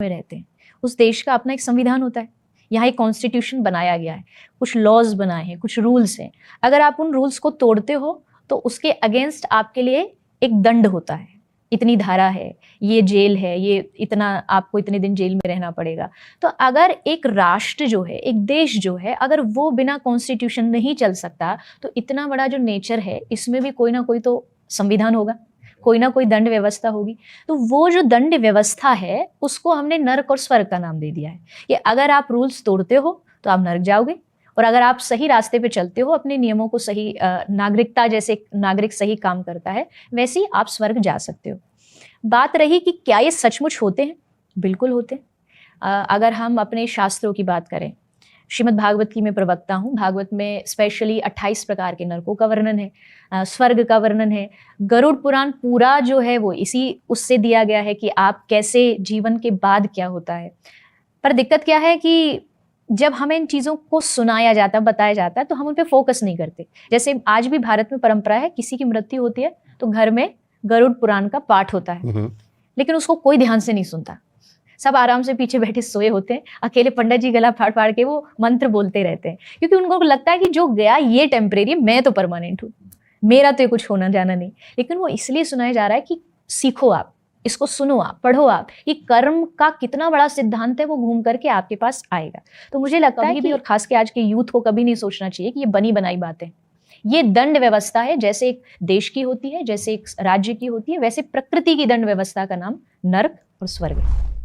में रहते हैं, उस देश का अपना एक संविधान होता है, यहाँ एक कॉन्स्टिट्यूशन बनाया गया है, कुछ लॉज बनाए हैं, कुछ रूल्स हैं। अगर आप उन रूल्स को तोड़ते हो तो उसके अगेंस्ट आपके लिए एक दंड होता है, इतनी धारा है, ये जेल है, ये इतना आपको इतने दिन जेल में रहना पड़ेगा। तो अगर एक राष्ट्र जो है, एक देश जो है, अगर वो बिना कॉन्स्टिट्यूशन नहीं चल सकता तो इतना बड़ा जो नेचर है इसमें भी कोई ना कोई तो संविधान होगा, कोई ना कोई दंड व्यवस्था होगी। तो वो जो दंड व्यवस्था है उसको हमने नर्क और स्वर्ग का नाम दे दिया है कि अगर आप रूल्स तोड़ते हो तो आप नर्क जाओगे, और अगर आप सही रास्ते पे चलते हो, अपने नियमों को सही नागरिकता जैसे नागरिक सही काम करता है वैसे ही आप स्वर्ग जा सकते हो। बात रही कि क्या ये सचमुच होते हैं, बिल्कुल होते हैं। अगर हम अपने शास्त्रों की बात करें, श्रीमद् भागवत की मैं प्रवक्ता हूँ, भागवत में स्पेशली 28 प्रकार के नरकों का वर्णन है, स्वर्ग का वर्णन है। गरुड़ पुराण पूरा जो है वो इसी उससे दिया गया है कि आप कैसे जीवन के बाद क्या होता है। पर दिक्कत क्या है कि जब हमें इन चीज़ों को सुनाया जाता, बताया जाता है तो हम उन पे फोकस नहीं करते। जैसे आज भी भारत में परंपरा है, किसी की मृत्यु होती है तो घर में गरुड़ पुराण का पाठ होता है, लेकिन उसको कोई ध्यान से नहीं सुनता। सब आराम से पीछे बैठे सोए होते हैं, अकेले पंडित जी गला फाड़ फाड़ के वो मंत्र बोलते रहते हैं, क्योंकि उनको लगता है कि जो गया ये टेम्परेरी, मैं तो परमानेंट हूँ, मेरा तो ये कुछ होना जाना नहीं। लेकिन वो इसलिए सुनाया जा रहा है कि सीखो आप, इसको सुनो आप, पढ़ो आप, ये कर्म का कितना बड़ा सिद्धांत है वो घूम करके आपके पास आएगा। तो मुझे लगता है कि और खास के आज के यूथ को कभी नहीं सोचना चाहिए कि ये बनी बनाई बातें, ये दंड व्यवस्था है। जैसे एक देश की होती है, जैसे एक राज्य की होती है, वैसे प्रकृति की दंड व्यवस्था का नाम नर्क और स्वर्ग है।